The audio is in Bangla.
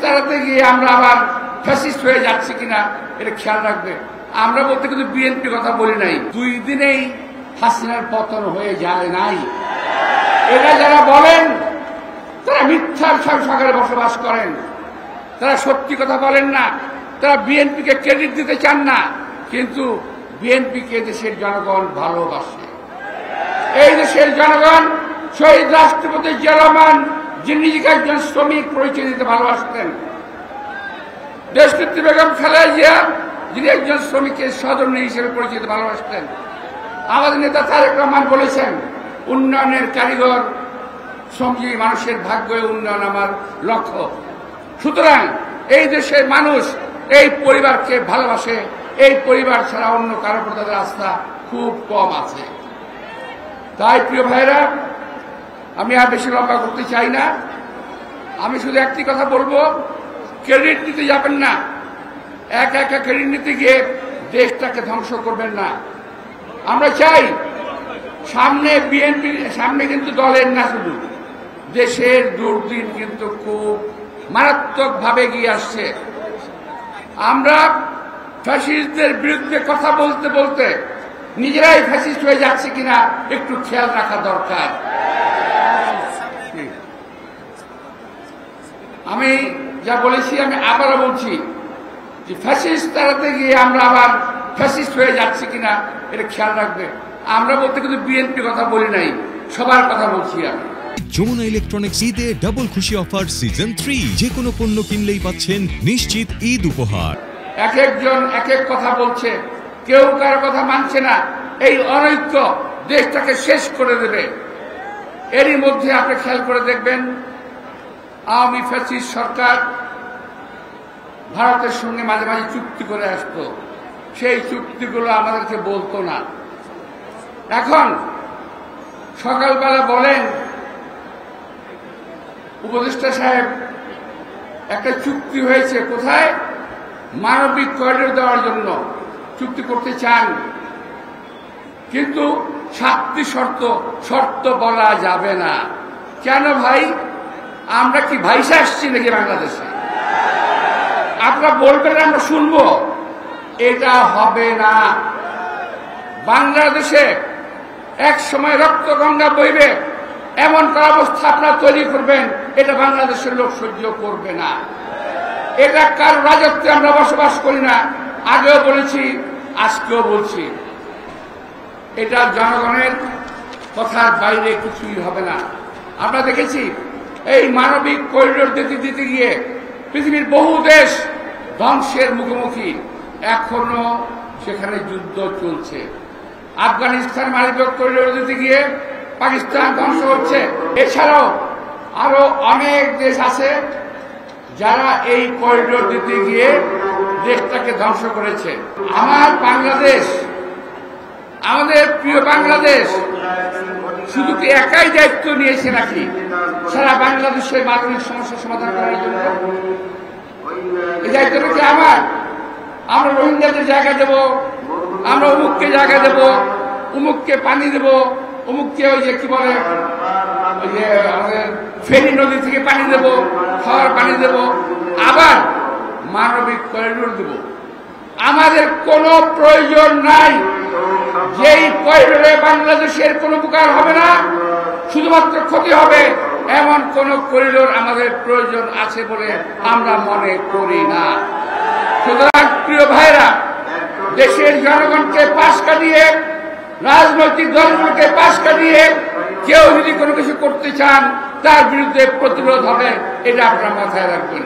তাড়াতে গিয়ে আমরা আবার ফ্যাসিস্ট হয়ে যাচ্ছি কিনা এটা খেয়াল রাখবে। আমরা বলতে কিন্তু বিএনপি কথা বলি নাই, 2 দিনেই হাসিনার পতন হয়ে যায় নাই। এরা যারা বলেন তারা মিথ্যার সাগরে বসবাস করেন, তারা সত্যি কথা বলেন না, তারা বিএনপিকে ক্রেডিট দিতে চান না, কিন্তু বিএনপিকে দেশের জনগণ ভালোবাসে। এই দেশের জনগণ শহীদ রাষ্ট্রপতি জিয়া রহমান, যিনি নিজেকে একজন শ্রমিক পরিচয় দিতে ভালোবাসতেন, দেশনেত্রী বেগম খালেদা জিয়া, যিনি একজন শ্রমিকের সহধর্মিণী হিসেবে পরিচয় দিতে ভালোবাসতেন, আমাদের নেতা তারেক রহমান বলেছেন উন্নয়নের কারিগর শ্রমজীবী মানুষের ভাগ্য উন্নয়ন আমার লক্ষ্য। সুতরাং এই দেশের মানুষ এই পরিবারকে ভালোবাসে, এই পরিবার ছাড়া অন্য কারো প্রতি তাদের আস্থা খুব কম আছে। তাই প্রিয় ভাইরা, আমি আর বেশি লম্বা করতে চাই না, আমি শুধু একটি কথা বলবো, ক্রেডিট নিতে যাবেন না, একা একা ক্রেডিট নিতে গিয়ে দেশটাকে ধ্বংস করবেন না। আমরা চাই সামনে বিএনপি, সামনে কিন্তু দলের না, শুধু দেশের দুর্দিন কিন্তু খুব মারাত্মকভাবে গিয়ে আসছে। আমরা ফ্যাসিস্টদের বিরুদ্ধে কথা বলতে বলতে নিজেরাই ফ্যাসিস্ট হয়ে যাচ্ছে কিনা একটু খেয়াল রাখা দরকার। আমি যা বলেছি আমি আবারও বলছি যে ফ্যাসিস্ট তাড়াতে গিয়ে আমরা আবার ফ্যাসিস্ট হয়ে যাচ্ছি কিনা এটা খেয়াল রাখবে। আমরা বলতে কিন্তু বিএনপি কথা বলি নাই, সবার কথা বলছি আমি। যমুনা ইলেকট্রনিক্স ঈদে ডাবল খুশি অফার সিজন 3, যে কোনো পণ্য কিনলেই পাচ্ছেন নিশ্চিত ঈদ উপহার। এক একজন এক এক কথা বলছে, কেউ কারো কথা মানছে না। এই অনৈক্য দেশটাকে শেষ করে দেবে। এরই মধ্যে আপনি খেয়াল করে দেখবেন, আওয়ামী ফ্যাসিস্ট সরকার ভারতের সঙ্গে মাঝে মাঝে চুক্তি করে আসতো, সেই চুক্তিগুলো আমাদেরকে বলতো না। এখন সকালবেলা বলেন উপদেষ্টা সাহেব একটা চুক্তি হয়েছে, কোথায়? মানবিক করিডোর দেওয়ার জন্য চুক্তি করতে চান, কিন্তু 7টি শর্ত বলা যাবে না। কেন ভাই? আমরা কি ভাইসা আসছি নাকি বাংলাদেশে? আপনারা বলবেন আমরা শুনবো, এটা হবে না। বাংলাদেশে এক সময় রক্ত গঙ্গা বইবে এমন কোন অবস্থা আপনারা তৈরি করবেন, এটা বাংলাদেশের লোক সহ্য করবে না। এটা কার রাজত্বে আমরা বসবাস করি না, আগেও বলেছি আজকেও বলছি। এটা জনগণের কথার বাইরে কিছুই হবে না। আমরা দেখেছি এই মানবিক করিডোর দিতে গিয়ে পৃথিবীর বহু দেশ ধ্বংসের মুখোমুখি, এখনো সেখানে যুদ্ধ চলছে। আফগানিস্তান মানবিক করিডোর দিতে গিয়ে পাকিস্তান ধ্বংস হচ্ছে। এছাড়াও আরো অনেক দেশ আছে যারা এই করিডোর দিতে গিয়ে দেশটাকে ধ্বংস করেছে। আমার বাংলাদেশ, আমাদের প্রিয় বাংলাদেশ শুধু কি একাই দায়িত্ব নিয়েছে নাকি সারা বাংলাদেশের মানবিক সমস্যার সমাধান করার জন্য? এই দায়িত্বটা কি আমার? আমরা রোহিঙ্গাদের জায়গা দেব, আমরা অমুককে জায়গা দেব, অমুককে পানি দেব, অমুককে ওই যে কি বলে ওই যে আমাদের ফেনী নদী থেকে পানি দেব, খাওয়ার পানি দেব, আবার মানবিক করিডোর দেব। আমাদের কোনো প্রয়োজন নাই। যেই করিডোরে বাংলাদেশের কোনো উপকার হবে না, শুধুমাত্র ক্ষতি হবে, এমন কোন করিডোর আমাদের প্রয়োজন আছে বলে আমরা মনে করি না। সুতরাং প্রিয় ভাইরা, দেশের জনগণকে পাশ কাটিয়ে, রাজনৈতিক দলগুলোকে পাশ কাটিয়ে কেউ যদি কোনো কিছু করতে চান, তার বিরুদ্ধে প্রতিরোধ হবে, এটা আপনারা মাথায় রাখবেন।